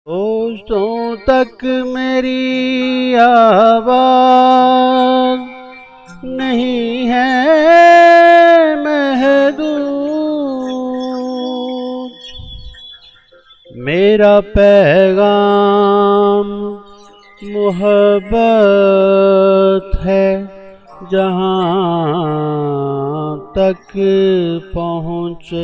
دوستوں تک میری آواز نہیں ہے محدود، میرا پیغام محبت ہے جہاں تک پہنچے۔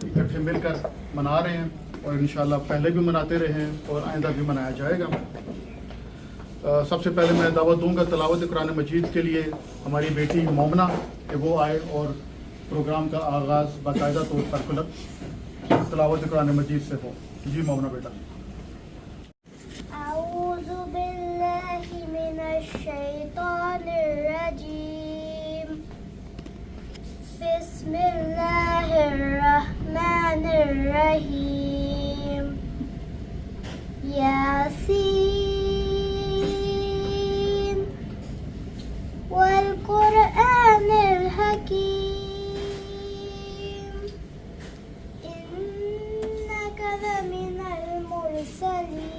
اکٹھے مل کر منا رہے ہیں اور انشاءاللہ پہلے بھی مناتے رہے ہیں اور آئندہ بھی منایا جائے گا۔ سب سے پہلے میں دعوت دوں گا تلاوت قرآن مجید کے لیے ہماری بیٹی مومنہ کہ وہ آئے اور پروگرام کا آغاز باقاعدہ طور پر تلاوت قرآن مجید سے ہو۔ جی مومنہ بیٹا۔ اعوذ باللہ من الشیطان الرجیم، بسم اللہ الرحمن الرحیم، یاسین والقرآن الحکیم، انک لمن المرسلین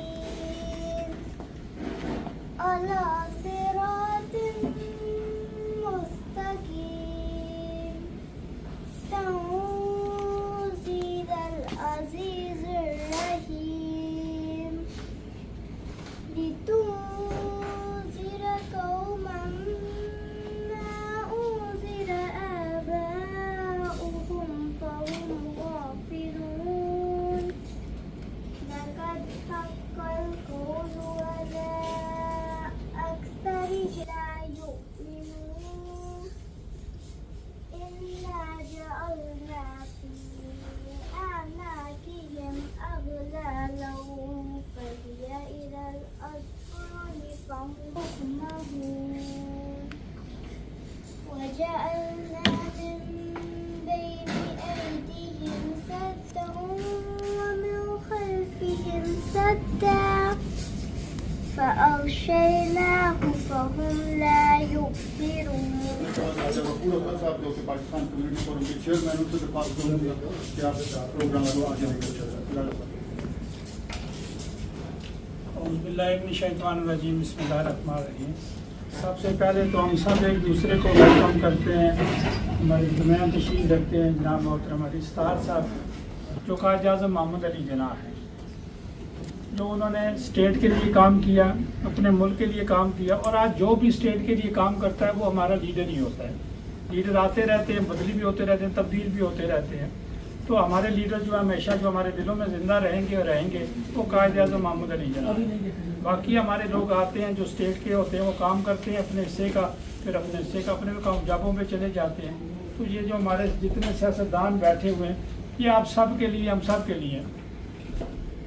علی صراط مستقیم، تنزیل العزیز الرحیم، لتنذر قوما ما انذر آباؤهم فهم غافلون، لقد حق القول على أكثرهم لا يؤمنون، إنا جعلنا في أعناقهم أغلالا فهي إلى الأذقان فهم مقمحون، وجعلنا من بين أيديهم سدا ومن خلفهم سدا فأغشيناهم فهم لا يبصرون۔ پاکستان کمیونٹی فورم کے چیئرمین سے درخواست کروں گا کہ آپ پروگرام کو آگے لے کر چلیں۔ اعوذ باللہ من الشیطان الرجیم، بسم اللہ الرحمن الرحیم۔ سب سے پہلے تو ہم سب ایک دوسرے کو ویلکم کرتے ہیں، ہمارے درمیان تشریف رکھتے ہیں جناب محترم علی ستار صاحب جو قائد اعظم محمد علی جناح ہیں، جو انہوں نے اسٹیٹ کے لیے کام کیا، اپنے ملک کے لیے کام کیا، اور آج جو بھی اسٹیٹ کے لیے کام کرتا ہے وہ ہمارا لیڈر ہی ہوتا ہے۔ لیڈر آتے رہتے ہیں، بدلی بھی ہوتے رہتے ہیں، تبدیل بھی ہوتے رہتے ہیں، تو ہمارے لیڈر جو ہمیشہ جو ہمارے دلوں میں زندہ رہیں گے اور رہیں گے وہ قائد اعظم محمد علی جناح۔ باقی ہمارے لوگ آتے ہیں جو اسٹیٹ کے ہوتے ہیں، وہ کام کرتے ہیں اپنے حصے کا، پھر اپنے حصے کا اپنے جابوں پہ چلے جاتے ہیں۔ تو یہ جو ہمارے جتنے سیاستدان بیٹھے ہوئے ہیں یہ آپ سب کے لیے، ہم سب کے لیے۔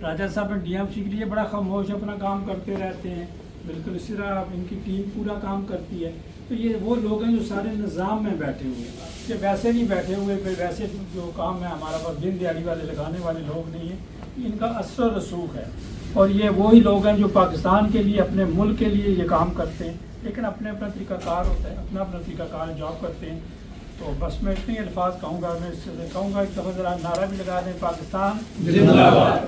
راجہ صاحب ڈی ایم سی کے لیے بڑا خاموش اپنا کام کرتے رہتے ہیں، بالکل اسی طرح ان کی ٹیم پورا کام کرتی ہے۔ تو یہ وہ لوگ ہیں جو سارے نظام میں بیٹھے ہوئے ہیں، کہ ویسے نہیں بیٹھے ہوئے، پھر ویسے جو کام ہے ہمارا پاس دن دیہڑی والے لگانے والے لوگ نہیں ہیں، ان کا اثر و رسوخ ہے۔ اور یہ وہی لوگ ہیں جو پاکستان کے لیے، اپنے ملک کے لیے یہ کام کرتے ہیں، لیکن اپنے اپنا طریقہ کار ہوتا ہے، اپنا اپنا طریقہ کار جاب کرتے ہیں۔ تو بس میں اتنے الفاظ کہوں گا، میں اس سے کہوں گا ایک دفعہ ذرا نعرہ بھی لگا دیں، پاکستان زندہ باد۔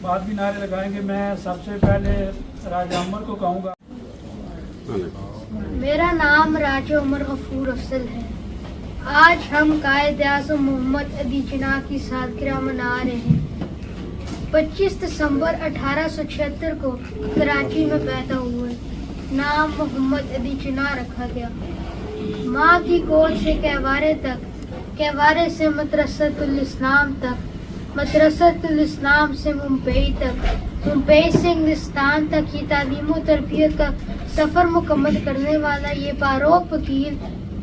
بعد بھی نعرے لگائیں گے۔ میں سب سے پہلے راجہ عمر کو کہوں گا۔ میرا نام راجہ عمر غفور افضل ہے۔ آج ہم قائد اعظم محمد علی جناح کی سالگرہ منا رہے ہیں۔ 25 دسمبر 1876 کو کراچی میں پیدا ہوئے۔ नाम मोहम्मद अली जिन्ना रखा गया। माँ की गोद से कहवारे तक, कहवारे से मदरसतुल इस्लाम तक, मदरसतुल इस्लाम से मुंबई तक, मुंबई से इंग्लिस्तान तक की तालीम और तरबियत का सफ़र मुकम्मल करने वाला ये बारोक वकील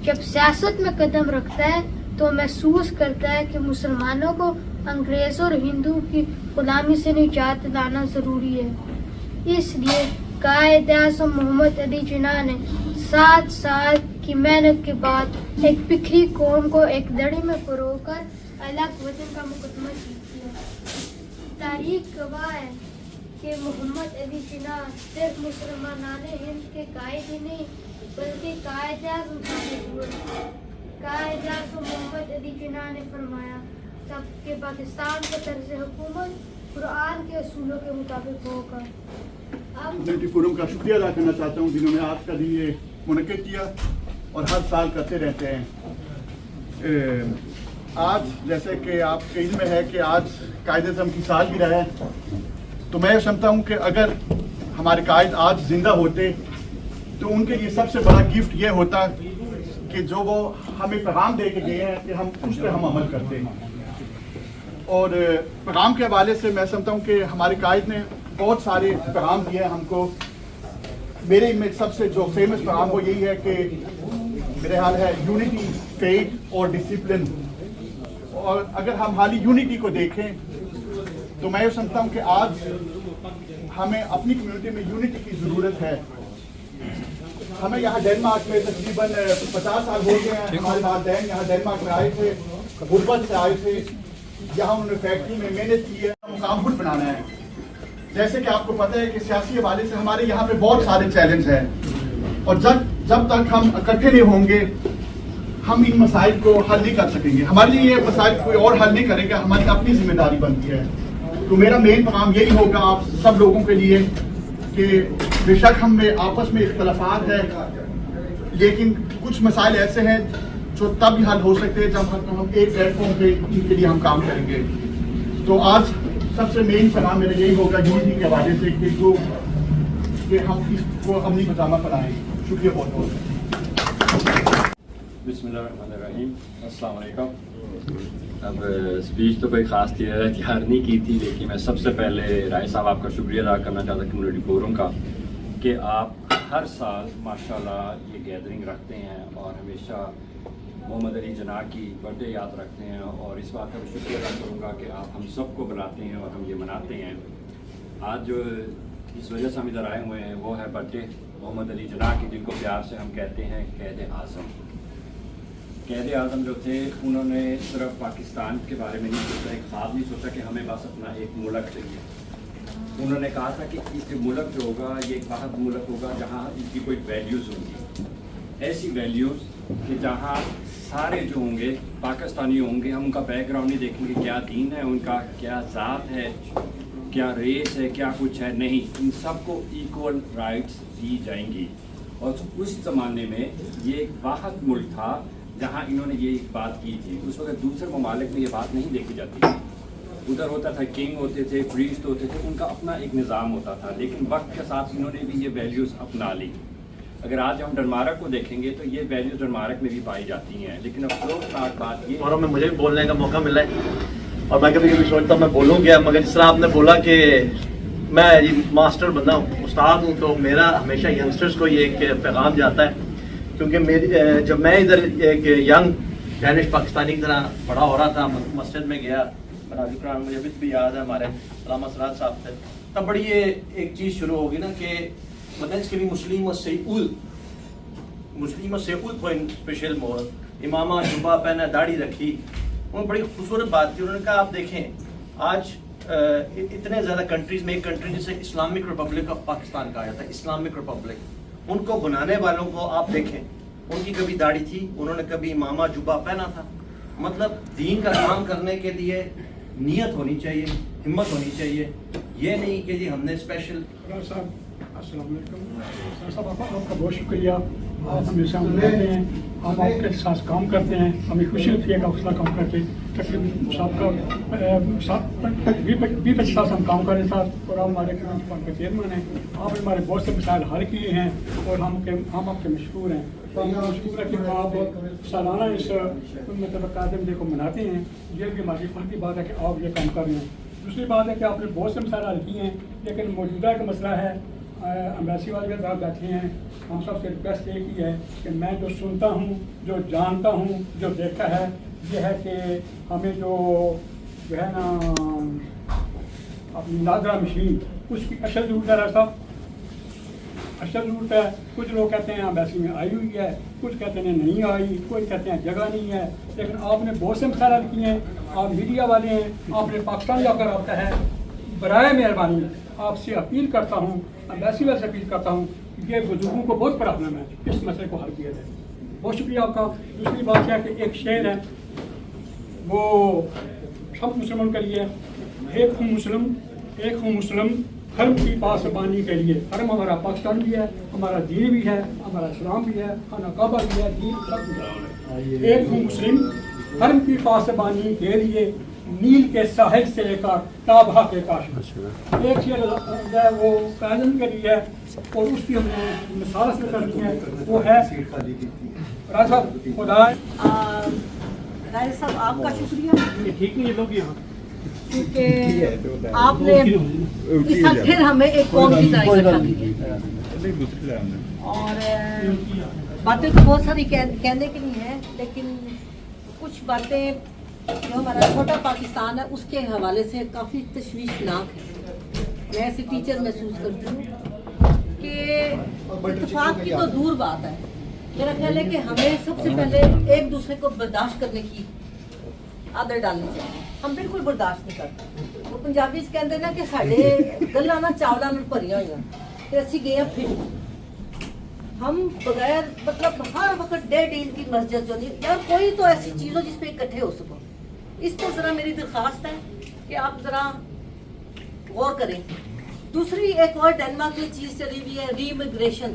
जब सियासत में कदम रखता है तो महसूस करता है कि मुसलमानों को अंग्रेज़ों और हिंदू की गुलामी से निजात दिलाना ज़रूरी है। इसलिए कायद-ए-आज़म मोहम्मद अली जिन्ना ने 7 साल की मेहनत के बाद एक बिखरी कौम को एक लड़ी में परोकर अलग वतन का मुकदमा जीत लिया। तारीख गवाह है कि मोहम्मद अली जिन्ना सिर्फ मुसलमान हिंद के कायद ही नहीं बल्कि कायद-ए-आज़म साबित हुए। कायद-ए-आज़म मोहम्मद अली जिन्ना ने फरमाया कि पाकिस्तान का तर्ज हुकूमत कुरान के असूलों के मुताबिक होगा। कम्युनिटी फोरम का शुक्रिया अदा करना चाहता हूँ जिन्होंने आज का दिन ये मुनक़िद किया और हर साल करते रहते हैं। आज जैसे कि आपके इल्म में है कि आज कायद-ए-आज़म की सालगिरह है, तो मैं समझता हूँ कि अगर हमारे कायद आज जिंदा होते तो उनके लिए सबसे बड़ा गिफ्ट ये होता कि जो वो हमें पैगाम दे के गए हैं कि हम उस पर हम अमल करते हैं। और पैगाम के हवाले से मैं समझता हूँ कि हमारे कायद ने बहुत सारे पैगाम दिए हैं हमको। मेरे में सबसे जो फेमस पैगाम वो यही है कि मेरे ख्याल है यूनिटी, फेथ और डिसिप्लिन। और अगर हम हाली यूनिटी को देखें तो मैं ये समझता हूँ कि आज हमें अपनी कम्युनिटी में यूनिटी की ज़रूरत है। हमें यहाँ डेनमार्क में तकरीबन 50 साल हो गए हैं। हमारे वालिदैन यहाँ डेनमार्क में आए थे, गुरबत से आए थे, यहाँ उन्होंने फैक्ट्री में मेहनत की है, मुकाम खुद बनाना है। जैसे कि आपको पता है कि सियासी हवाले से हमारे यहाँ पे बहुत सारे चैलेंज हैं और जब तक हम इकट्ठे नहीं होंगे हम इन मसाइल को हल नहीं कर सकेंगे। हमारे लिए ये मसाइल कोई और हल नहीं करेगा, हमारी अपनी जिम्मेदारी बनती है। तो मेरा मेन पैगाम यही होगा आप सब लोगों के लिए कि बेशक हम में आपस में इख्तलाफात है, लेकिन कुछ मसाइल ऐसे हैं जो तब भी हल हो सकते हैं जब हम एक प्लेटफॉर्म पे इनके लिए हम काम करेंगे। तो आज सबसे मेन पैगाम मेरा यही होगा यूनिटी के हवाले से कि हम इसको अपनी बजामा बनाएं। शुक्रिया बहुत बहुत। बिस्मिल्लाहिर्रहमानिर्रहीम, अस्सलाम वालेकुम। अब स्पीच तो कोई ख़ास तैयार नहीं की थी, लेकिन मैं सबसे पहले राय साहब आपका शुक्रिया अदा करना चाहता कम्युनिटी फोरम का कि आप हर साल माशाल्लाह ये गैदरिंग रखते हैं और हमेशा मोहम्मद अली जिन्ना की बर्थडे याद रखते हैं। और इस बात का भी शुक्रिया अदा करूँगा कि आप हम सबको बुलाते हैं और हम ये मनाते हैं। आज जो इस वजह से हम इधर आए हुए हैं वो है बर्थडे मोहम्मद अली जिन्ना की, जिनको प्यार से हम कहते हैं कैद-ए-आज़म। कैद-ए-आज़म जो थे उन्होंने सिर्फ पाकिस्तान के बारे में नहीं सोचा, एक ख्वाब नहीं सोचा कि हमें बस अपना एक मुल्क चाहिए। उन्होंने कहा था कि इस मुल्क जो होगा ये एक वाहिद मुल्क होगा जहाँ इनकी कोई वैल्यूज़ होंगी, ऐसी वैल्यूज़ कि जहाँ सारे जो होंगे पाकिस्तानी होंगे, हम उनका बैकग्राउंड नहीं देखेंगे, क्या दीन है उनका, क्या ज़ात है, क्या रेस है, क्या कुछ है, नहीं, इन सबको इक्वल राइट्स दी जाएंगी। और उस ज़माने में ये एक वाहिद मुल्क था जहाँ इन्होंने ये एक बात की थी। उस वक्त दूसरे ममालिक में ये बात नहीं देखी जाती थी। उधर होता था किंग होते थे, प्रीस्ट होते थे, उनका अपना एक निज़ाम होता था, लेकिन वक्त के साथ इन्होंने भी ये वैल्यूज़ अपना ली। अगर आज हम डेनमार्क को देखेंगे तो ये वैल्यूज़ डेनमार्क में भी पाई जाती हैं, लेकिन अफसोसनाक बात ये और में मुझे भी बोलने का मौका मिला है और मैं कभी कभी सोचता मैं बोलूँ क्या, मगर जिस तरह आपने बोला कि मैं मास्टर बंदा हूँ, उस्ताद हूँ, तो मेरा हमेशा यंगस्टर्स को ये एक पैगाम जाता है। क्योंकि मेरी जब मैं इधर एक यंग डैनिश पाकिस्तानी की तरह बड़ा हो रहा था, मस्जिद में गया, बरादरी कुरान मुझे भी याद है, हमारे अल्लामा सराज साहब थे, तब बड़ी ये एक चीज़ शुरू होगी ना कि मतलब इसके भी मुस्लिम और सेउल पॉइंट स्पेशल मोर इमामा जुबा पहना, दाढ़ी रखी, उन बड़ी खूबसूरत बात थी। उन्होंने कहा आप देखें आज इतने ज़्यादा कंट्रीज़ में एक कंट्री जिसे इस्लामिक रिपब्लिक ऑफ पाकिस्तान कहा जाता है, इस्लामिक रिपब्लिक, उनको बनाने वालों को आप देखें, उनकी कभी दाढ़ी थी, उन्होंने कभी इमामा जुबा पहना था। मतलब दीन का काम करने के लिए नियत होनी चाहिए, हिम्मत होनी चाहिए, ये नहीं कि जी हमने स्पेशल। अस्सलाम वालेकुम साहब, आपका बहुत शुक्रिया। आप हमेशा हम रहते हैं, हम आपके साथ काम करते हैं, हमें खुशी होती है कि आपके साथ काम करके। तकरीबन सबका 20-25 साल से हम काम कर रहे हैं साथ, और आप हमारे कमेटी के चेयरमैन हैं। आपने हमारे बहुत से मसाइल हल किए हैं और हम आपके मशहूर हैं। तो हम मशहूर है कि आप सालाना इस मतलब कायदम डे को मनाते हैं। ये भी हमारी फर्ज की बात है कि आप ये काम कर रहे हैं। दूसरी बात है कि आपने बहुत से मसाइल हल किए हैं, लेकिन मौजूदा का मसला है अम्बेसी वाले के साथ बैठे हैं। हम सबसे रिक्वेस्ट ये की है कि मैं जो सुनता हूँ, जो जानता हूँ, जो देखा है, ये है कि हमें जो है ना अपनी नादरा मशीन उसकी अशद ज़रूरत है। रास्ता अशद ज़रूरत है। कुछ लोग कहते हैं अम्बेसी में आई हुई है, कुछ कहते हैं नहीं आई, कोई कहते हैं जगह नहीं है। लेकिन आपने बहुत से मसाइल किए हैं, आप मीडिया वाले हैं, आपने पाकिस्तान जाकर आता है। बराए मेहरबानी आपसे अपील करता हूँ, अम्बेसी वाले से अपील करता हूँ, ये बुजुर्गों को बहुत प्रॉब्लम है, इस मसले को हल किया जाए। बहुत शुक्रिया आपका। दूसरी बात है कि एक शेर है, वो सब मुसलमानों के लिए, एक हूँ मुस्लिम हरम की पासबानी के लिए। हरम हमारा पाकिस्तान भी है, हमारा दीन भी है, हमारा इस्लाम भी है, खाना काबा भी है, दीन सब भी है। एक हूँ मुस्लिम हरम की पासबानी के लिए, नील के साहिल से लेकर ताबहा के काश। एक शेर है वो कायदम के लिए है, और उसकी हमने मिसाल से करनी है, वो है राजा खुदा। राय साहब आपका शुक्रिया, ठीक नहीं लोग यहाँ, क्योंकि आपने इस साल फिर हमें एक कौम की तरह इकट्ठा किया। और बातें तो बहुत सारी कहने के लिए हैं, लेकिन कुछ बातें जो हमारा छोटा पाकिस्तान है उसके हवाले से काफ़ी तशवीशनाक है। मैं ऐसे टीचर महसूस करती हूँ कि इत्तेफाक की तो दूर बात है, मेरा ख्याल है कि हमें सबसे पहले एक दूसरे को बर्दाश्त करने की आदत डालनी चाहिए। हम बिल्कुल बर्दाश्त नहीं करते। वो पंजाबी कहते ना कि साढ़े गल्लां ना चावलां नाल भरियां होईयां ते असीं गए फिर हम बगैर मतलब हर वक्त डे डील की मस्जिद जो नहीं यार, कोई तो ऐसी चीज़ हो जिस पे इकट्ठे हो सको। इस पर ज़रा मेरी दरख्वास्त है कि आप ज़रा गौर करें। दूसरी एक और डेनमार्क में चीज़ चली हुई है, रीइमिग्रेशन।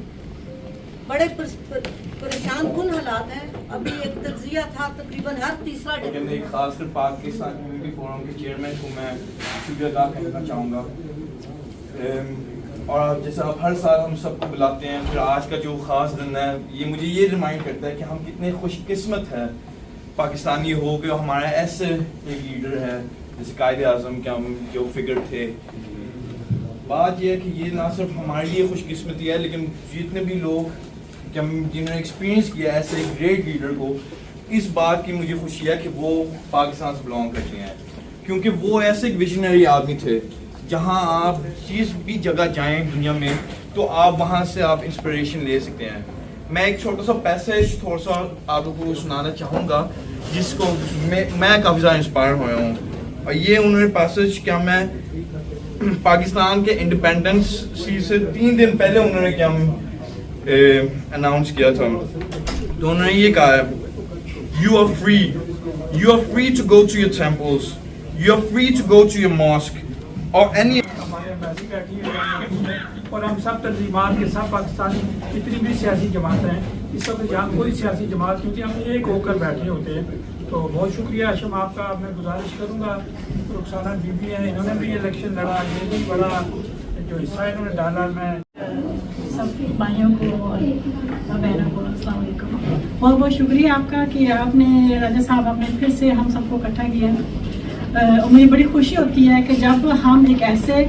बड़े परेशान कुन हालात हैं। अभी एक तज्जिया था, तकरीबन हर तीसरा दिन खासकर पाकिस्तान कम्युनिटी फोरम के चेयरमैन को मैं शुक्रिया अदा करना चाहूँगा। और जैसे आप हर साल हम सबको बुलाते हैं, फिर आज का जो ख़ास दिन है ये मुझे ये रिमाइंड करता है कि हम कितने खुशकिस्मत हैं पाकिस्तानी हो के हमारा ऐसे एक लीडर है जैसे कायदे आज़म के हम जो फिगर थे। बात यह है कि ये ना सिर्फ हमारे लिए खुशकिस्मती है, लेकिन जितने भी लोग कि हम जिन्होंने एक्सपीरियंस किया ऐसे एक ग्रेट लीडर को, इस बात की मुझे खुशी है कि वो पाकिस्तान से बिलोंग करते हैं, क्योंकि वो ऐसे एक विजनरी आदमी थे। जहाँ आप जिस भी जगह जाएं दुनिया में तो आप वहाँ से आप इंस्पिरेशन ले सकते हैं। मैं एक छोटा सा पैसेज थोड़ा सा आपको सुनाना चाहूँगा जिसको मैं काफ़ी ज़्यादा इंस्पायर हुआ हूँ। और ये उन्होंने पैसेज क्या, मैं पाकिस्तान के इंडिपेंडेंस से 3 दिन पहले उन्होंने क्या अनाउंस किया था। तो उन्होंने ये कहा है, you are free to go to your temples, you are free to go to your mosque और एनी। हमारे अम्बेसी बैठी है और हम सब तंजीमात के सब पाकिस्तानी जितनी भी सियासी जमात हैं, इस सब जहाँ कोई सियासी जमात, क्योंकि हम एक होकर बैठे होते हैं। तो बहुत शुक्रिया आशम आपका। मैं गुजारिश करूँगा, रुखसाना बीबी हैं, इन्होंने भी इलेक्शन लड़ा, ये भी बड़ा जो हिस्सा इन्होंने डाला। मैं सब भाइयों को और बहनों को अस्सलाम वालेकुम। बहुत बहुत शुक्रिया आपका कि आपने राजा साहब आपने फिर से हम सबको इकट्ठा किया। और मुझे बड़ी खुशी होती है कि जब हम एक ऐसे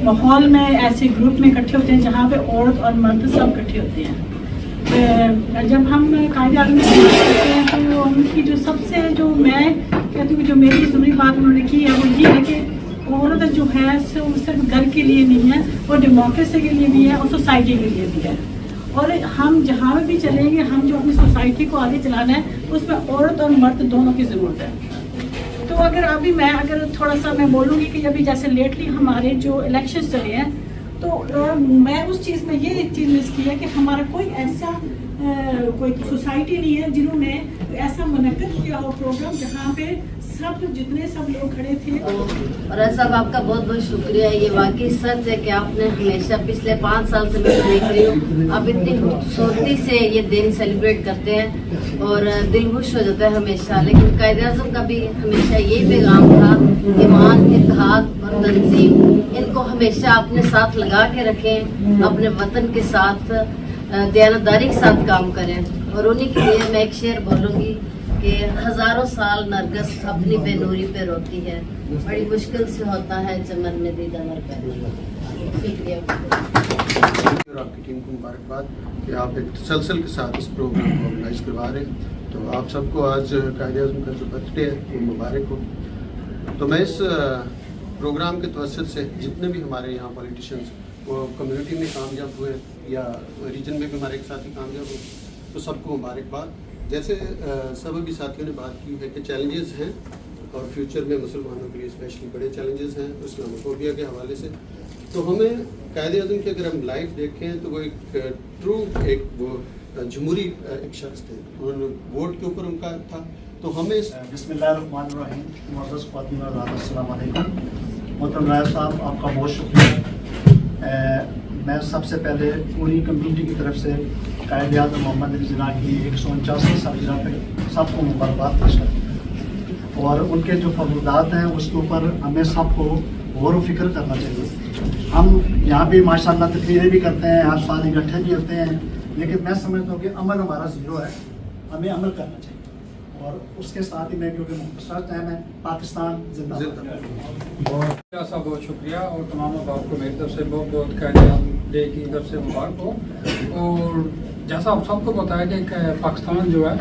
माहौल में, ऐसे ग्रुप में इकट्ठे होते हैं जहाँ पे औरत और मर्द सब इकट्ठे होते हैं। जब हम कायदे आज़म की बात करते हैं तो उनकी जो सबसे जो मैं कहती हूँ जो मेरी ज़रूरी बात उन्होंने की है वो ये है कि औरत जो है वो सिर्फ घर के लिए नहीं है, वो डेमोक्रेसी के लिए भी है और सोसाइटी के लिए भी है। और हम जहाँ भी चलेंगे, हम जो अपनी सोसाइटी को आगे चलाना है उसमें औरत और मर्द दोनों की ज़रूरत है। तो अगर थोड़ा सा मैं बोलूँगी कि अभी जैसे लेटली हमारे जो इलेक्शन चले हैं तो मैं उस चीज़ में ये एक चीज़ मिस की है कि हमारा कोई ऐसा कोई सोसाइटी नहीं है जिन्होंने ऐसा मुनक्किद किया हो प्रोग्राम जहाँ पे सब जितने सब लोग खड़े थे। और साहब आपका बहुत बहुत शुक्रिया। ये वाकई सच है कि आपने हमेशा पिछले 5 साल से मैं देख रही हूँ, आप इतनी खूबसूरती से ये दिन सेलिब्रेट करते हैं और दिल खुश हो जाता है हमेशा। लेकिन कायद-ए-आज़म का भी हमेशा यही पैगाम था, ईमान, इत्तेहाद और तंजीम, इनको हमेशा अपने साथ लगा के रखें, अपने वतन के साथ दयानतदारी के साथ काम करें। और उन्हीं के लिए मैं एक शेर बोलूँगी कि हजारों साल नरगिस अपनी बेनूरी पे रोती है, बड़ी मुश्किल से होता है चमन में दीदार पैदा। शुक्रिया। और आपकी टीम को मुबारकबाद कि आप एक तसलसल के साथ इस प्रोग्राम को ऑर्गेनाइज करवा रहे हैं। तो आप सबको आज कायद-ए-आज़म का जो बर्थडे है वो मुबारक हो। तो मैं इस प्रोग्राम के तवस्सुत से जितने भी हमारे यहाँ पॉलिटिशियंस वो कम्युनिटी में कामयाब हुए या रीजन में भी हमारे एक साथी कामयाब हुए, तो सबको मुबारकबाद। जैसे सब भी साथियों ने बात की है कि चैलेंजेस हैं और फ्यूचर में मुसलमानों के लिए स्पेशली बड़े चैलेंजेस हैं इस्लामोफोबिया के हवाले से। तो हमें कायद-ए-आज़म की अगर हम लाइफ देखें तो वो एक ट्रू एक वो जमहूरी एक शख्स थे, उन्होंने वोट के ऊपर उनका था। तो हमें बिस्मिल्लाहिर्रहमानिर्रहीम, मुअज़्ज़ज़ ख़वातीन और हज़रात, अस्सलामु अलैकुम। मोहतरम राय साहब, आपका बहुत शुक्रिया। मैं सबसे पहले पूरी कम्युनिटी की तरफ से कायद-ए-आज़म मोहम्मद अली जिन्ना की 149वीं सालगिरह पे सबको मुबारकबाद पेश करता हूँ। और उनके जो फर्मात हैं उसके ऊपर हमें सबको गौर व फिक्र करना चाहिए। हम यहाँ पे माशाल्लाह तकरीरें भी करते हैं, हर साल इकट्ठे भी होते हैं, लेकिन मैं समझता हूँ कि अमल हमारा ज़ीरो है, हमें अमल करना चाहिए। और उसके साथ ही मैं, क्योंकि मुख्तसर टाइम है, पाकिस्तान जिंदाबाद। साहब बहुत शुक्रिया और तमाम अहबाब को मेरी तरफ से बहुत बहुत कायद-ए-आज़म डे की तरफ से मुबारक हो। और जैसा आप सबको बताया कि पाकिस्तान जो है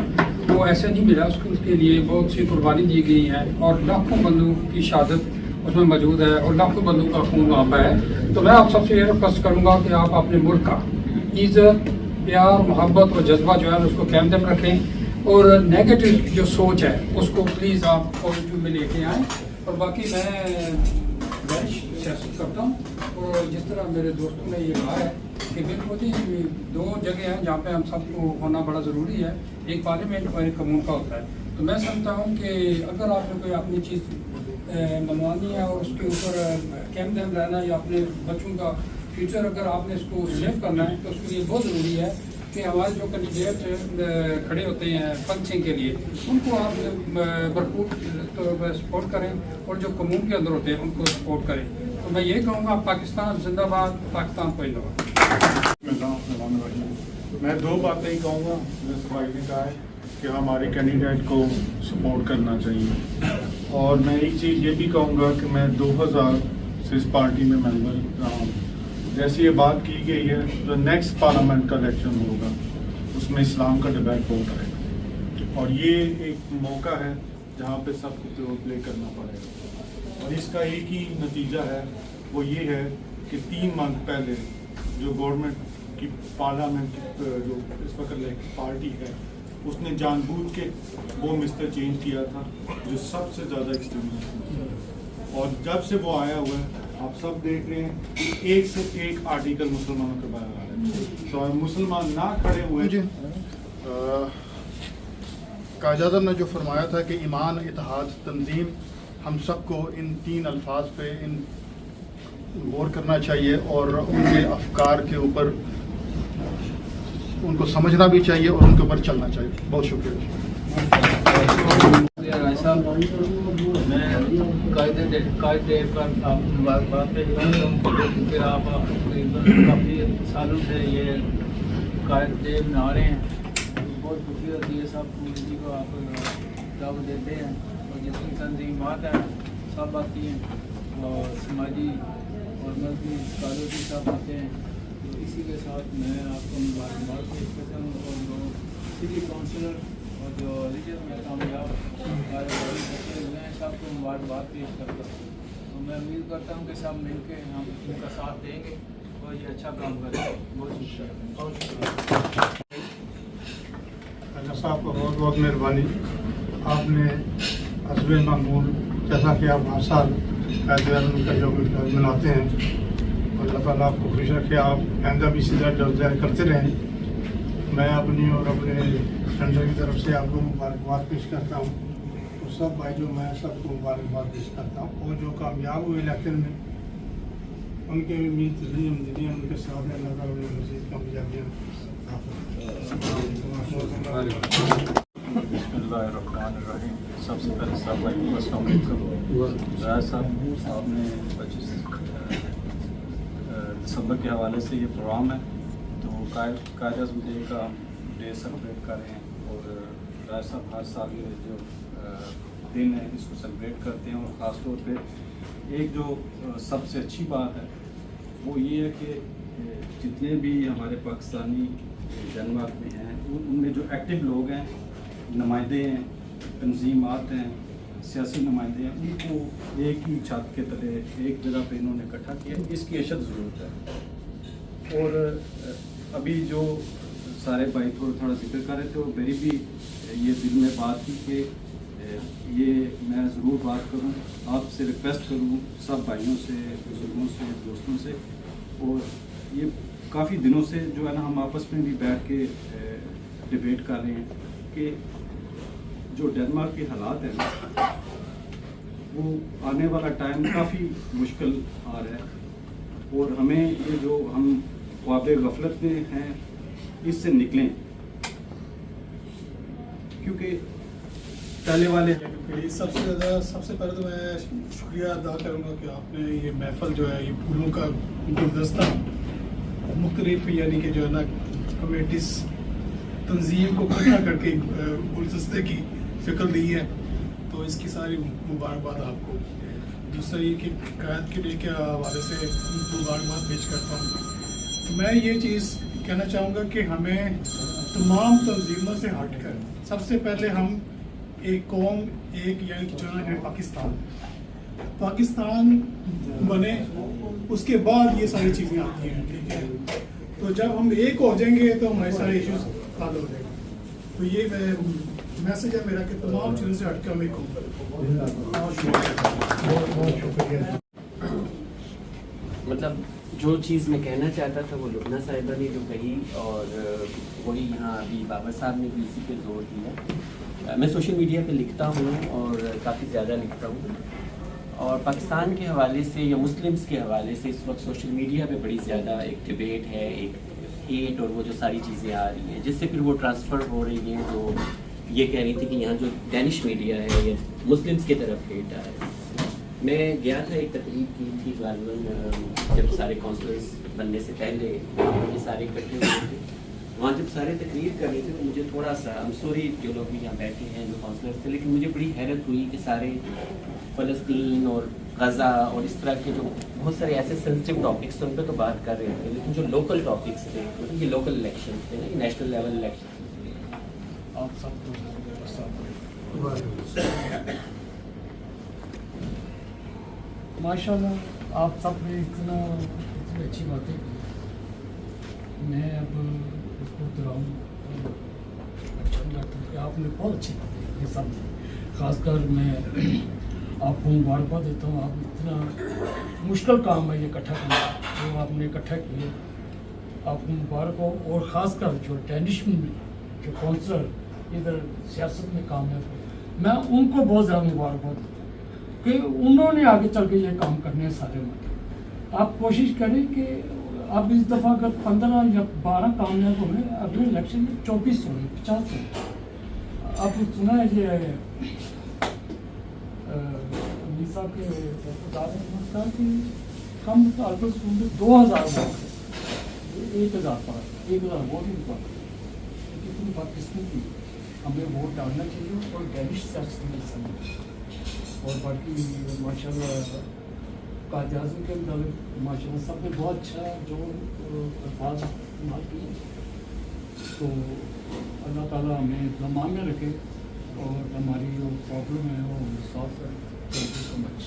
वो ऐसे नहीं मिला, उसके लिए बहुत सी कुर्बानी दी गई है और लाखों बंदों की शहादत उसमें मौजूद है और लाखों बंदों का खून वहाँ पर है। तो मैं आप सबसे ये रिक्वेस्ट करूँगा कि आप अपने मुल्क का इज़्ज़त, प्यार, मोहब्बत और जज्बा जो है उसको कायम दम रखें और नेगेटिव जो सोच है उसको प्लीज़ आप पॉजिटिव में लेके आएँ। और बाकी मैं सियासत करता हूँ और जिस तरह मेरे दोस्तों ने ये कहा है कि बिल्कुल ही 2 जगह हैं जहाँ पे हम सबको होना बड़ा ज़रूरी है, एक पार्लियामेंट और एक कम्यून का होता है। तो मैं समझता हूँ कि अगर आपने कोई अपनी चीज़ मनवानी है और उसके ऊपर कैम दम रहना है या अपने बच्चों का फ्यूचर अगर आपने इसको सेव करना है, तो उसके लिए बहुत ज़रूरी है कि हमारे जो कैंडिडेट खड़े होते हैं पंचिंग के लिए, उनको आप भरपूर तो सपोर्ट करें और जो कम्यून के अंदर होते हैं उनको सपोर्ट करें। तो मैं ये कहूँगा पाकिस्तान जिंदाबाद, पाकिस्तान को जिंदाबाद। मैं 2 बातें ही कहूँगा। जैसे भाई ने कहा है कि हमारे कैंडिडेट को सपोर्ट करना चाहिए, और मैं एक चीज़ ये भी कहूँगा कि मैं 2000 से इस पार्टी में मेंबर रहा हूँ। जैसे ये बात की गई है, जो नेक्स्ट पार्लियामेंट का इलेक्शन होगा उसमें इस्लाम का डिबेट होता है और ये एक मौका है जहाँ पे सबको रोल प्ले करना पड़ेगा। और इसका एक ही नतीजा है, वो ये है कि 3 मंथ पहले जो गवर्नमेंट की पार्लियामेंट जो इस वक्त पार्टी है उसने जानबूझ के वो मिस्टर चेंज किया था जो सबसे ज़्यादा एक्सट्रीमिस्ट, और जब से वो आया हुआ है आप सब देख रहे हैं कि एक से एक आर्टिकल मुसलमानों के बारे में आ रहे हैं। तो मुसलमान ना खड़े हुए कायद-ए-आज़म ने जो फरमाया था कि ईमान, इत्तेहाद, तंजीम, हम सबको इन 3 अल्फाज पे गौर करना चाहिए और उनके अफकार के ऊपर उनको समझना भी चाहिए और उनके ऊपर चलना चाहिए। बहुत शुक्रिया। मैं कायदे पर आप मुबारकबाद पेश करता हूँ क्योंकि आप काफ़ी सालों से ये कायदे बना रहे हैं। बहुत खुशी होती है सब कम्युनिटी को आप दावत देते हैं और जितनी तंजीमात हैं सब आती हैं और समाजी और मजहबी कारों भी सब आते हैं। तो इसी के साथ मैं आपको मुबारकबाद पेश करता हूँ और जो सिटी काउंसिलर और जो रीजन में कामयाब कार्यवाही करते हुए हैं सबको मुबारकबाद पेश करता हूँ। तो मैं उम्मीद करता हूँ कि सब मिलकर हम उनका साथ देंगे और ये अच्छा काम करेंगे। बहुत शुक्रिया। राजा साहब को बहुत बहुत मेहरबानी। आपने हस्बे मामूल जैसा कि आप हर साल कायद-ए-आज़म का जो मनाते हैं, अल्लाह ताला आपको खुश रखे, आप आइंदा भी इसी तरह करते रहें। मैं अपनी और अपने सेंटर की तरफ से आपको मुबारकबाद पेश करता हूँ। सब भाई जो मैं सबको मुबारकबाद पेश करता हूँ और जो कामयाब हुए इलेक्शन में उनके उम्मीद जिंदगी उनके साथ है, अल्लाह ताला उन्हें मज़ीद कामयाबियाँ बिस्मिल्लाहिर्रहमानिर्रहीम। सबसे पहले सब भाई को अस्सलाम वालेकुम। राय साहब, आपने 25 दिसंबर के हवाले से ये प्रोग्राम है, तो कायद-ए-आज़म डे का डे सेलिब्रेट कर रहे हैं और राय साहब हर साल ये जो दिन है इसको सेलिब्रेट करते हैं। और ख़ास तौर पे एक जो सबसे अच्छी बात है वो ये है कि जितने भी हमारे पाकिस्तानी डेनमार्क में हैं उनमें जो एक्टिव लोग हैं, नुमाइंदे हैं, तंजीमात हैं, सियासी नुमाइंदे हैं, उनको एक ही छत के तले एक जगह पे इन्होंने इकट्ठा किया, इसकी अशद ज़रूरत है। और अभी जो सारे भाई थोड़ा जिक्र कर रहे थे, और मेरी भी ये दिल में बात थी कि ये मैं ज़रूर बात करूं, आपसे रिक्वेस्ट करूं सब भाइयों से, बुजुर्गों से, दोस्तों से। और ये काफ़ी दिनों से जो है ना हम आपस में भी बैठ के डिबेट कर रहे हैं कि जो डेनमार्क के हालात हैं ना, वो आने वाला टाइम काफ़ी मुश्किल आ रहा है और हमें ये जो हम ख्वाब गफलत में हैं इससे निकलें, क्योंकि पहले वाले सबसे पहले तो मैं शुक्रिया अदा करूँगा कि आपने ये महफल जो है ये फूलों का गुलदस्ता मुख्तलिफ यानी कि जो है ना कमेटीज तंजीम को इकट्ठा करके गुलदस्ते की शक्ल दी है, तो इसकी सारी मुबारकबाद आपको। दूसरा ये कि कायद के डे के हवाले से मुबारकबाद पेश करता हूँ। तो मैं ये चीज़ कहना चाहूँगा कि हमें तमाम तंजीमों से हटकर सबसे पहले हम एक कौम, एक यानी कि जो है पाकिस्तान बने, उसके बाद ये सारी चीज़ें आती हैं, ठीक है। तो जब हम एक हो जाएंगे तो हमारे सारे इश्यूज हल हो जाएंगे। तो ये मैसेज है मेरा कि तमाम चीज़ों से हटकर हम एक कौम बने। बहुत शुक्रिया। मतलब जो चीज़ मैं कहना चाहता था वो लुबना साहिबा ने जो कही, और वही यहाँ अभी बाबा साहब ने भी इसी पे जोर दिया। मैं सोशल मीडिया पे लिखता हूँ और काफ़ी ज़्यादा लिखता हूँ, और पाकिस्तान के हवाले से या मुस्लिम्स के हवाले से इस वक्त सोशल मीडिया पे बड़ी ज़्यादा एक डिबेट है, एक हेट और वो जो सारी चीज़ें आ रही हैं, जिससे फिर वो ट्रांसफ़र हो रही हैं। जो ये कह रही थी कि यहाँ जो डैनिश मीडिया है या मुस्लिम्स की तरफ हेट आ रहा है। मैं गया था, एक तकरीब की थी गालवन, जब सारे काउंसलर्स बनने से पहले ये सारे इकट्ठे हुए थे। वहाँ जब सारे तकरीर कर रहे थे तो मुझे थोड़ा सा, हम सॉरी जो लोग भी यहाँ बैठे हैं जो काउंसलर्स थे, लेकिन मुझे बड़ी हैरत हुई कि सारे फ़लस्तीन और गज़ा और इस तरह के जो बहुत सारे ऐसे सेंसिटिव टॉपिक्स थे उन पर तो बात कर रहे थे, लेकिन जो लोकल टॉपिक्स थे, क्योंकि ये लोकल इलेक्शन थे ना, नेशनल लेवल इलेक्शन। आप सबको माशाल्लाह आप सब ने इतनी अच्छी बातें की, मैं अब उसको दोहराऊँ अच्छा नहीं लगता कि आपने बहुत अच्छी बातें की। ये सब खासकर मैं आपको मुबारकबाद देता हूँ। आप इतना मुश्किल काम है ये इकट्ठा करना, जो आपने इकट्ठा किया, आपको मुबारक हो। और ख़ासकर जो डेनिश में जो काउंसलर इधर सियासत में कामयाब है, मैं उनको बहुत ज़्यादा मुबारकबाद देता हूँ कि उन्होंने आगे चल के ये काम करने हैं सारे में। आप कोशिश करें कि अब इस दफ़ा अगर 15 या 12 कामयाब होंगे, अगले इलेक्शन में 24 होंगे, 50 होंगे। आप सुना है ये अमीर साहब के कहा कि कम तो अगर सुन 2000 वोट, 1000 पार, 1000 वोट ही पार, कितनी बदकिस्मती। हमें वोट डालना चाहिए और डेनिश सियासत में। और बाकी माशाल्लाह कायद-ए-आज़म के मुताबिक माशाल्लाह सब ने बहुत अच्छा जो अल्फाज इस्तेमाल किए, तो अल्लाह ताला हमें ज़मान में रखे और हमारी जो प्रॉब्लम है वो सॉल्व करे। Thank you so much.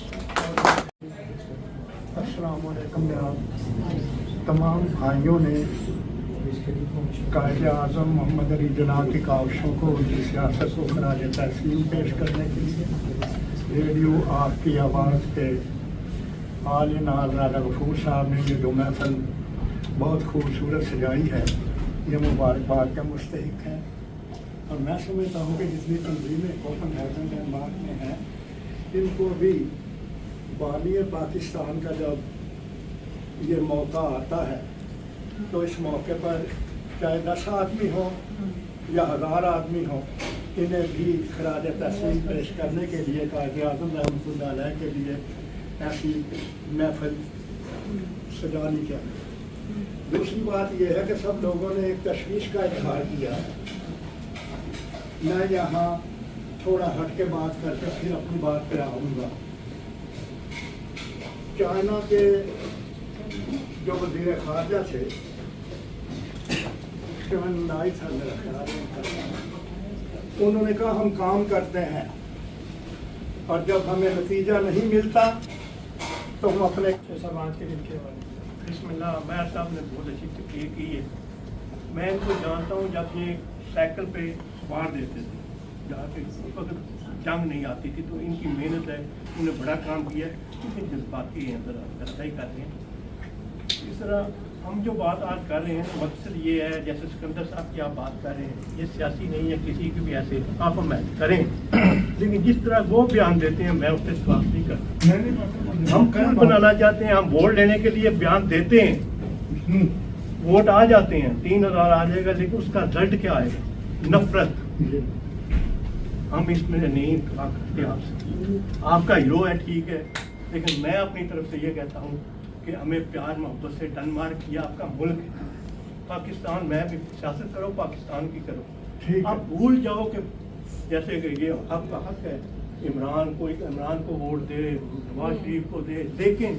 अस्सलाम वालेकुम। तमाम भाइयों ने कायद-ए-आज़म मोहम्मद अली जिन्ना की काविशों को, उनकी सियासत को खराज तहसीन पेश करने के लिए रेडियो आपकी आवाज़ के आले नाल राजा गफूर साहब ने ये जो महफल बहुत खूबसूरत सजाई है, ये मुबारकबाद का मुस्तहिक है। और मैं समझता हूँ कि जितनी तंजीमें कोपनहेगन डेनमार्क में हैं, इनको भी बानी पाकिस्तान का जब ये मौका आता है तो इस मौके पर चाहे 10 आदमी हो या 1000 आदमी हो, इन्हें भी खराज तहसीन पेश करने के लिए कायद-ए-आज़म रहमतुल्लाह अलैह के लिए ऐसी महफिल सजानी चाहिए। दूसरी बात यह है कि सब लोगों ने एक तशवीश का इजहार किया है। मैं यहाँ थोड़ा हट के बात करके फिर अपनी बात पे आऊँगा। चाइना के जो वज़ीर ख़ारजा थे, उन्होंने कहा हम काम करते हैं और जब हमें नतीजा नहीं मिलता तो हम अपने समाज के दिन के वाले बिस्मिल्लाह। मैं साहब ने बहुत अच्छी तकरीर की है। मैं इनको जानता हूँ जब ये साइकिल पे सवार देते थे, जहाँ पे उस वक्त जंग नहीं आती थी, तो इनकी मेहनत है, उन्होंने बड़ा काम किया है। इतने जज्बाती हैं, जरा ही कर रहे हैं। इस तरह हम जो बात आज कर रहे हैं, मकसद ये है, जैसे सिकंदर साहब की आप बात कर रहे हैं, ये सियासी नहीं है, किसी की भी ऐसे आप हम करें, लेकिन जिस तरह वो बयान देते हैं मैं उससे स्वागत नहीं करता। हम पुल बनाना चाहते हैं, हम वोट लेने के लिए बयान देते हैं, वोट आ जाते हैं, 3000 आ जाएगा, लेकिन उसका रिजल्ट क्या आएगा? नफरत। हम इसमें नहीं इत्तेफाक करते आपसे। आपका हीरो है, ठीक है, लेकिन मैं अपनी तरफ से ये कहता हूँ कि हमें प्यार मोहब्बत से डेनमार्क किया आपका मुल्क है, पाकिस्तान में भी सियासत करो, पाकिस्तान की करो। आप भूल जाओ कि जैसे कि ये आपका हक है, इमरान को वोट दे, नवाज शरीफ को दे, लेकिन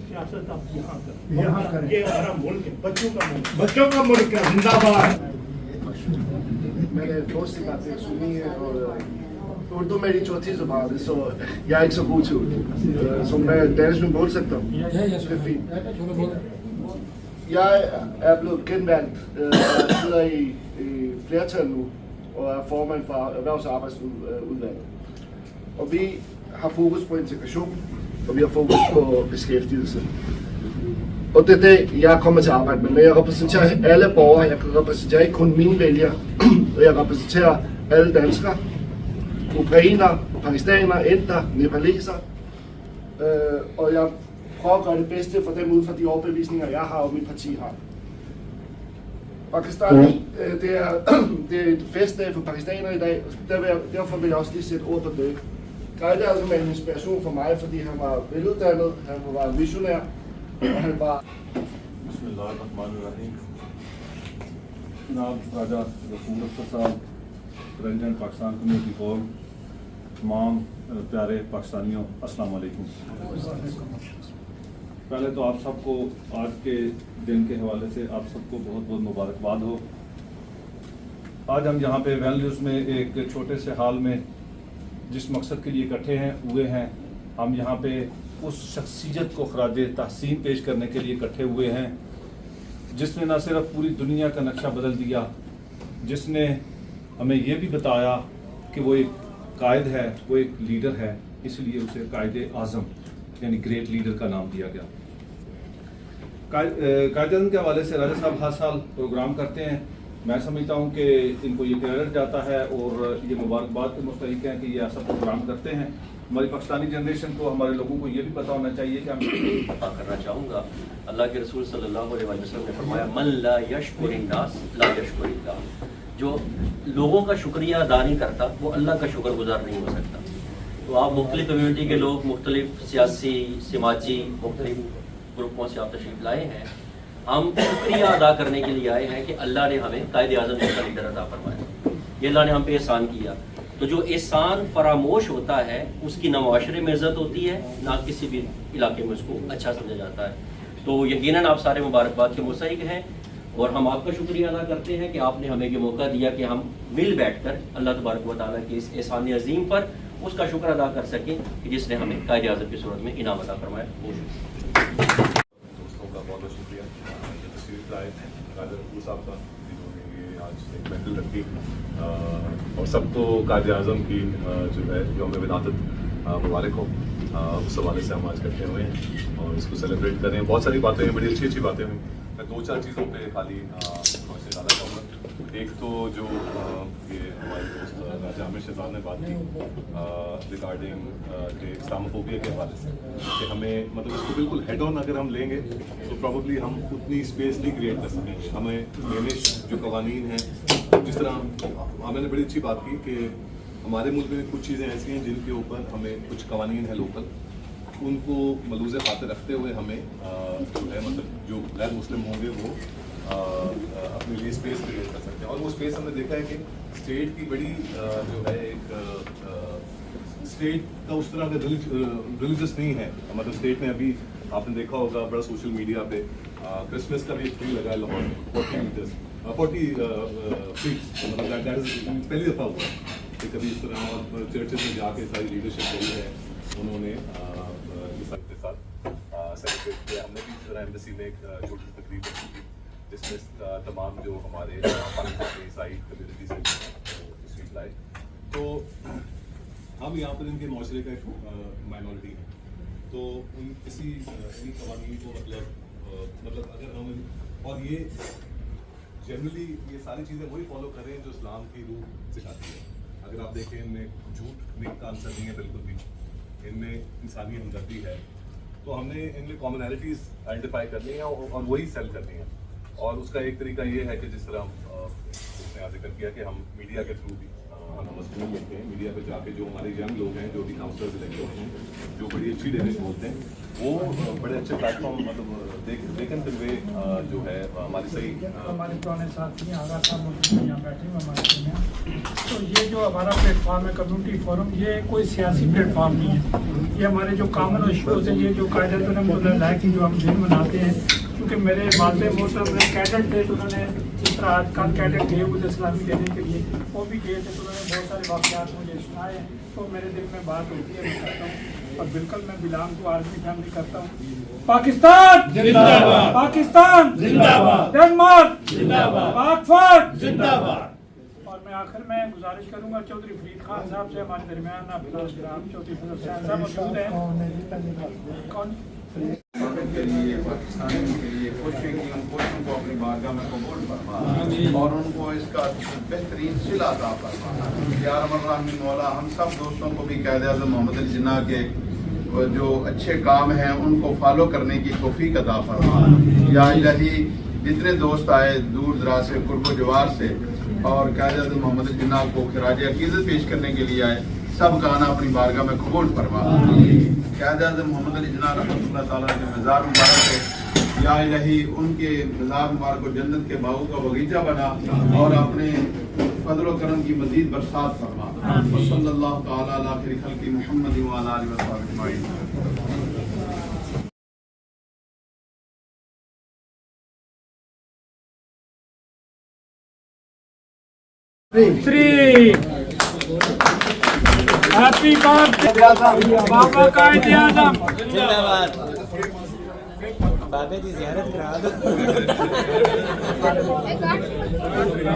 सियासत आप यहाँ करें। ये हमारा मुल्क है, बच्चों का मुल्क है, जिंदाबाद। मैंने बहुत सी बातें सुनी है और उर्दू मेरी चौथी ज़ुबान है, सो ja, ik zo goed zo. Så मैं Danish में बोल सकता हूँ? Det er fint. Jeg er blevet genvalgt, sidder i flertal nu, og er formand for Erhvervs- og Arbejdsudvalget. Og vi har fokus på integration, og vi har fokus på beskæftigelse. Og det er det, jeg kommer til at arbejde med. Men jeg repræsenterer alle borgere, jeg repræsenterer ikke kun mine vælgere, jeg repræsenterer alle danskere. Ukrainer, pakistanere, inder, nepaleser, og jeg prøver at gøre det bedste for dem ud fra de overbevisninger, jeg har og mit parti har. Pakistan, det er et festdag for pakistanere i dag, og derfor vil jeg også lige sætte ord på det. Qaida er altså en inspiration for mig, fordi han var veluddannet, han var visionær, og han var... Bismillahirrahmanirrahim. Janaab Raja Rasool Akhtar Sahab, president Pakistan community forum, तमाम प्यारे पाकिस्तानियों, अस्सलाम वालेकुम। पहले तो आप सबको आज के दिन के हवाले से आप सबको बहुत बहुत मुबारकबाद हो। आज हम यहाँ पे वैल्यूज़ में एक छोटे से हाल में जिस मकसद के लिए इकट्ठे हुए हैं, हम यहाँ पे उस शख्सियत को खराज तहसीन पेश करने के लिए इकट्ठे हुए हैं जिसने न सिर्फ पूरी दुनिया का नक्शा बदल दिया, जिसने हमें ये भी बताया कि वो एक कायद है, वो एक लीडर है, इसलिए उसे कायद-ए-आज़म यानी ग्रेट लीडर का नाम दिया गया। कायद-ए-आज़म के हवाले से राजा साहब हर साल प्रोग्राम करते हैं। मैं समझता हूँ कि इनको ये क्रेडिट जाता है और ये मुबारकबाद के मुस्तहिक हैं कि ये ऐसा प्रोग्राम करते हैं। हमारी पाकिस्तानी जनरेशन को, हमारे लोगों को ये भी पता होना चाहिए कि हम पता करना चाहूँगा, अल्लाह के रसूल सल्लल्लाहु अलैहि वसल्लम ने फरमाया, मन ला यशकुरिन्नास ला यशकुरिल्लाह। जो लोगों का शुक्रिया अदा नहीं करता वो अल्लाह का शुक्रगुजार नहीं हो सकता। तो आप मुख्तलिफ कम्यूनिटी के लोग, मुख्तलिफ सियासी, समाजी, मुख्तलिफ ग्रुपों से आप तशरीफ़ लाए हैं। हम शुक्रिया अदा करने के लिए आए हैं कि अल्लाह ने हमें कायद-ए-आज़म का लीडर अता फरमाया, ये अल्लाह ने हम पे एहसान किया। तो जो एहसान फरामोश होता है उसकी न माशरे में इज़्ज़त होती है, ना किसी भी इलाके में उसको अच्छा समझा जाता है। तो यकीनन आप सारे मुबारकबाद के मुस्तहिक हैं और हम आपका शुक्रिया अदा करते हैं कि आपने हमें ये मौका दिया कि हम मिल बैठकर अल्लाह तबारक व तआला के इस एहसान अजीम पर उसका शुक्र अदा कर सकें कि जिसने हमें कायद-ए-आज़म की सूरत में इनाम अता फरमाया। दोस्तों का बहुत बहुत शुक्रिया, तशरीफ लाए कायद रसूल साहब का, जिन्होंने ये आज एक महफिल रखी और सबको कायद-ए-आज़म की जो है यौम विलादत मुबारक हो। उस हवाले से हम आज इकट्ठे हुए हैं और इसको सेलिब्रेट कर रहे हैं। बहुत सारी बातें हैं, बड़ी अच्छी अच्छी बातें हुई। मैं 2-4 चीज़ों पे खाली डालना चाहूँगा। एक तो जो ये हमारे दोस्त राजा आमिर शहजाद ने बात की रिगार्डिंग इस्लामोफोबिया के हवाले से कि हमें मतलब इसको बिल्कुल हेड ऑन अगर हम लेंगे तो प्रॉब्ली हम उतनी स्पेस नहीं क्रिएट कर सकेंगे। हमें डेनिश जो कवानीन हैं, जिस तरह मैंने बड़ी अच्छी बात की कि हमारे मुल्क में कुछ चीज़ें ऐसी हैं जिनके ऊपर हमें कुछ कवानीन है लोकल, उनको मलूज़ खातिर रखते हुए हमें जो है मतलब जो गैर मुस्लिम होंगे वो अपने लिए स्पेस क्रिएट कर सकते हैं। और वो स्पेस हमने देखा है कि स्टेट की बड़ी जो है एक स्टेट का उस तरह का रिलीजियस नहीं है। मतलब स्टेट में अभी आपने देखा होगा बड़ा सोशल मीडिया पे क्रिसमस का भी एक ट्री लगा है लाहौर में 40 मीटर्स 40 फीट, मतलब दैट इज पहली दफ़ा हुआ कि कभी इस तरह। और चर्चेज में जाके सारी लीडरशिप रही है उन्होंने के साथ सेलिब्रेट किया। हमने भी इस तरह एम्बेसी में एक छोटी सी तकरीब रखी थी जिसमें तमाम जो हमारे पाकिस्तानी ईसाई कम्युनिटी से तशरीफ लाए। तो हम यहाँ पर इनके माशरे का एक माइनॉरिटी है, तो इन किसी इन कवानीन को मतलब अगर हम और ये जनरली ये सारी चीज़ें वही फॉलो कर रहे हैं जो इस्लाम की रूह सिखाती है। अगर आप देखें इनमें झूठ का आंसर नहीं है बिल्कुल भी, इनमें इंसानी हमदर्दी है। तो हमने इनमें कॉमनैलिटीज़ आइडेंटिफाई करनी है और वही सेल करनी है। और उसका एक तरीका ये है कि जिस तरह उसने जिक्र किया कि हम मीडिया के थ्रू भी हम मजबूत लेते हैं। मीडिया पे जाके जो हमारे यंग लोग हैं जो भी काउंसलर्स इलेक्टेड हैं जो बड़ी अच्छी डेनिश बोलते हैं वो बड़े अच्छे प्लेटफॉर्म मतलब देखें फिर वे जो है हमारी सही हमारे पुराने साथी आगा साहब यहाँ बैठे हुए हमारे यहाँ। तो ये जो हमारा प्लेटफॉर्म है कम्युनिटी फोरम, ये कोई सियासी प्लेटफॉर्म नहीं है। ये हमारे जो कॉमन इशूज़ हैं, ये जो कायदे की जो हम दिन मनाते हैं, क्योंकि मेरे वाले मोहतरम में कैडेट थे तो उन्होंने जिस तरह आज कल कैडेट गए हुए इस्लामी देने के लिए वो भी गए थे, तो उन्होंने बहुत सारे वाक़यात मुझे सुनाए हैं। तो मेरे दिल में बात होती है, मैं करता हूँ और बिल्कुल मैं बिलोंग टू आर्मी फैमिली करता हूँ। पाकिस्तान जिंदाबाद, पाकिस्तान जिंदाबाद, डेनमार्क जिंदाबाद, पाक जिंदाबाद। और मैं आखिर में गुजारिश करूंगा चौधरी फरीद खान साहब से, हमारे दरमियान चौधरी फजल साहब मौजूद हैं। कौन के लिए पाकिस्तानियों के लिए कोशिश की, उन कोशिशों को अपनी बारगाह में कबूल फरमा और उनको इसका बेहतरीन सिला अता फरमा। या रहमान मौला हम सब दोस्तों को भी कायद-ए-आज़म मोहम्मद अली जिन्ना के जो अच्छे काम हैं उनको फॉलो करने की तौफीक अता फरमा। या इलाही जितने दोस्त आए दूर दराज से कुर्ब जवार से और कायद-ए-आज़म मोहम्मद अली जिन्ना को खिराज अकीदत पेश करने के लिए आए, सब का आना अपनी बारगाह में कबूल फरमा। कायद-ए-आज़म मोहम्मद अली जिन्ना रहमतुल्लाह ताला के मज़ार मुबारक है, या इलाही उनके मज़ार मुबारक को जन्नत के बागों का बगीचा बना और अपने फजल व करम की मज़ीद बरसात फरमा। सल्लल्लाहु तआला अला खैरि खल्क़ि मुहम्मद व अला आलिहि व सहाबिहि अजमईन। 3 हैप्पी बर्थडे बाबा कायद-ए-आज़म जिंदाबाद। बाबे की ज़ियारत करा दो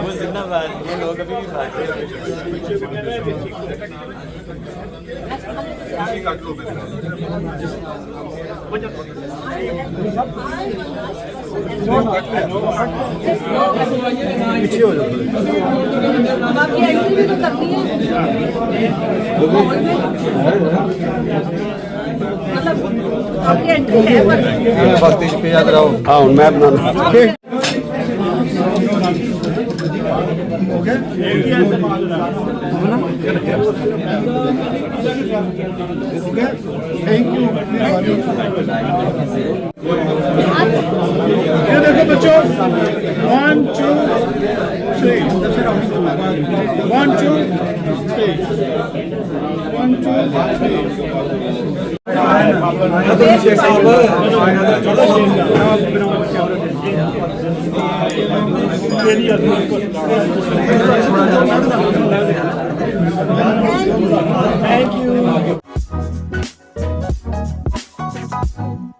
वो जिंदाबाद। ये लोग अभी भी खाते हैं। पीछे हो जाओ, आपकी एंट्री भी तो करनी है, मतलब आपकी एंट्री है पर पे याद रहो। हाँ मैं बना थैंक यू। ये देखो बच्चों 1 2 3 1 2 3 1 2 Thank you.